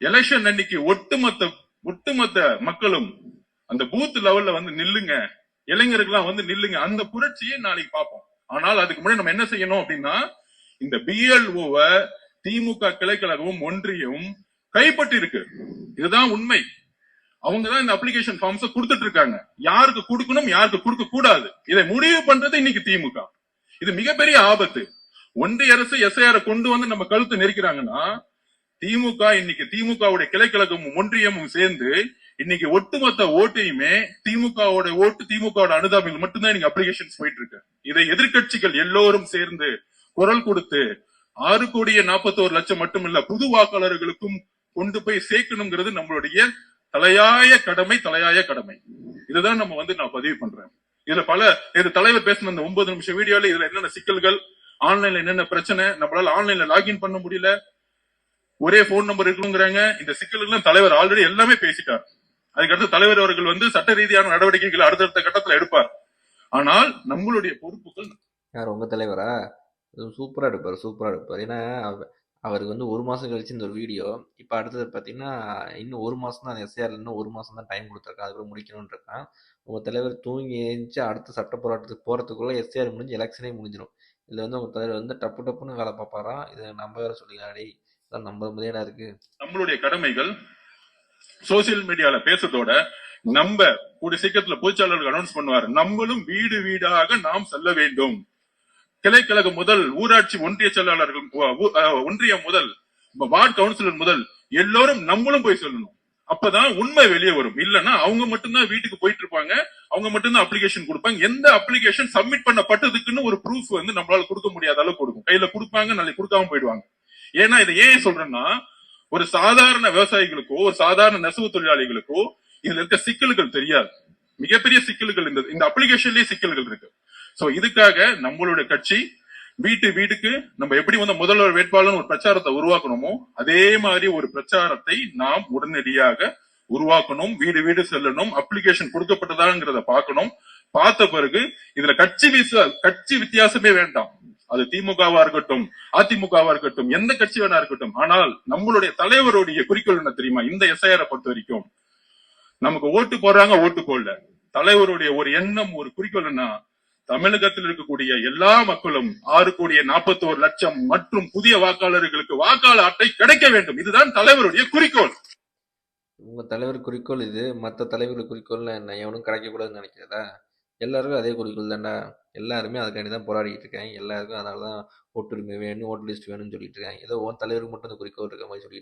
Election அன்னைக்கு ஒட்டுமொத்த மக்களும் அந்த பூத் லெவல்ல வந்து நில்லுங்க, இளைஞர்கள்லாம் வந்து நில்லுங்க. அந்த புரட்சியை நாளைக்கு பார்ப்போம். ஆனால் அதுக்கு முன்னாடி நம்ம என்ன செய்யணும் அப்படின்னா, இந்த பிஎல்ஓவை திமுக கிளைக்கழகமும் ஒன்றியும் கைப்பற்றி இருக்கு. இதுதான் உண்மை. அவங்கதான் இந்த அப்ளிகேஷன் ஃபார்ம்ஸ் கொடுத்துட்டு இருக்காங்க. யாருக்கு கொடுக்கணும், யாருக்கு கொடுக்க கூடாது, இதை முடிவு பண்றது இன்னைக்கு திமுக. இது மிகப்பெரிய ஆபத்து. ஒன்றிய அரசு எஸ்ஐஆர் கொண்டு வந்து நம்ம கழுத்து நெரிக்கிறாங்கன்னா, திமுக இன்னைக்கு திமுகவுடைய கிளைக்கழகமும் ஒன்றியமும் சேர்ந்து இன்னைக்கு ஒட்டுமொத்த ஓட்டையுமே திமுகவோட ஓட்டு, திமுகவோட அனுதாபங்கள் மட்டும்தான் இன்னைக்கு அப்ளிகேஷன்ஸ் போயிட்டு இருக்கு. இதை எதிர்கட்சிகள் எல்லோரும் சேர்ந்து குரல் கொடுத்து 6,41,00,000 மட்டும் இல்ல, புது வாக்காளர்களுக்கும் கொண்டு போய் சேர்க்கணுங்கிறது நம்மளுடைய தலையாய கடமை. இதுதான் நம்ம வந்து நான் பதிவு பண்றேன். இதுல தலைவர் பேசின அந்த 9 நிமிஷம் வீடியோல இதுல என்னென்ன சிக்கல்கள், ஆன்லைன்ல என்னென்ன பிரச்சனை, நம்மளால ஆன்லைன்ல லாகின் பண்ண முடியல, ஒரே போன் நம்பர் இருக்கணுங்கிறாங்க. இந்த சிக்கல்கள் தலைவர் ஆல்ரெடி எல்லாமே பேசிட்டார். அதுக்கடுத்து தலைவர் அவர்கள் வந்து சட்ட ரீதியான நடவடிக்கைகள் அடுத்தடுத்த கட்டத்தில் எடுப்பார். ஆனால் நம்மளுடைய பொறுப்புகள் யார் உங்க தலைவரா? சூப்பரா எடுப்பார். ஏன்னா அவருக்கு வந்து 1 மாசம் கழிச்சு இந்த ஒரு வீடியோ, இப்ப அடுத்தது பாத்தீங்கன்னா இன்னும் 1 மாசம் தான், எஸ்ஆர் இன்னும் 1 மாசம் தான் டைம் கொடுத்துருக்கான், அதுக்குள்ள முடிக்கணும்னு இருக்கான். உங்க தலைவர் தூங்கி எழுந்துச்சு அடுத்த சட்ட போராட்டத்துக்கு போறதுக்குள்ள எஸ்ஆர் முடிஞ்சு எலெக்ஷனே முடிஞ்சிடும். இதுல வந்து உங்க தலைவர் வந்து டப்புன்னு வேலை பார்ப்பாராம். இதை நம்ம வேற சொல்லிடாடி, இதெல்லாம் நம்ம முதலீடா இருக்கு. நம்மளுடைய கடமைகள் சோசியல் மீடியால பேசுறதோட நம்ம கூடிய சீக்கிரத்துல பொதுச்சாளர்கள் அனௌன்ஸ் பண்ணுவார், நம்மளும் வீடு வீடாக நாம் செல்ல வேண்டும். கிளைக்கழகம் முதல் ஊராட்சி ஒன்றிய செயலாளர்கள், ஒன்றியம் முதல் வார்டு கவுன்சிலர் முதல் எல்லோரும் நம்மளும் போய் சொல்லணும். அப்பதான் உண்மை வெளியே வரும். இல்லன்னா அவங்க மட்டும்தான் வீட்டுக்கு போயிட்டு இருப்பாங்க, அவங்க மட்டும்தான் அப்ளிகேஷன் கொடுப்பாங்க. எந்த அப்ளிகேஷன் சப்மிட் பண்ணப்பட்டதுக்குன்னு ஒரு ப்ரூஃப் வந்து நம்மளால கொடுக்க முடியாத அளவு கொடுக்கும். கையில கொடுப்பாங்க, நாளைக்கு கொடுக்காம போயிடுவாங்க. ஏன்னா இதை ஏன் சொல்றேன்னா, ஒரு சாதாரண விவசாயிகளுக்கோ ஒரு சாதாரண நெசவு தொழிலாளிகளுக்கோ இதுல இருக்க சிக்கல்கள் தெரியாது. மிகப்பெரிய சிக்கல்கள் இந்த அப்ளிகேஷன்லயே சிக்கல்கள் இருக்கு. சோ இதுக்காக நம்மளுடைய கட்சி வீட்டுக்கு நம்ம எப்படி வந்து முதல்வர் வேட்பாளர் ஒரு பிரச்சாரத்தை உருவாக்கணுமோ அதே மாதிரி ஒரு பிரச்சாரத்தை நாம் உடனடியாக உருவாக்கணும். வீடு செல்லணும், அப்ளிகேஷன் கொடுக்கப்பட்டதாங்கிறத பார்க்கணும். பார்த்த பிறகு இதுல கட்சி வித்தியாசமே வேண்டாம். அது திமுகவா இருக்கட்டும், அதிமுகவா இருக்கட்டும், எந்த கட்சி வேணா இருக்கட்டும். ஆனால் நம்மளுடைய தலைவருடைய குறிக்கோள் என்ன தெரியுமா? இந்த எஸ்ஐஆரை பொறுத்த வரைக்கும் நமக்கு ஓட்டு போடுறாங்க, ஓட்டு போடல, தலைவருடைய ஒரு எண்ணம், ஒரு குறிக்கோள் என்ன, தமிழகத்தில் இருக்கக்கூடிய எல்லா மக்களும் 6,41,00,000 மற்றும் புதிய வாக்காளர்களுக்கு வாக்காளர் அட்டை கிடைக்க வேண்டும். இதுதான் தலைவருடைய குறிக்கோள். உங்க தலைவர் குறிக்கோள் இது. மற்ற தலைவர்கள் குறிக்கோள்ல என்ன, எவனும் கிடைக்க கூடாதுன்னு நினைக்கிறதா? எல்லாருக்கும் அதே குறிக்கோள் தான்டா. எல்லாருமே அதுக்காண்டி தான் போராடிட்டு இருக்காங்க. எல்லாருக்கும் அதனாலதான் ஓட்டுரிமை வேணும், ஓட்டு லிஸ்ட் வேணும்னு சொல்லிட்டு இருக்காங்க. ஏதோ உன் தலைவருக்கு மட்டும் அந்த குறிக்கோள் இருக்க மாதிரி சொல்லி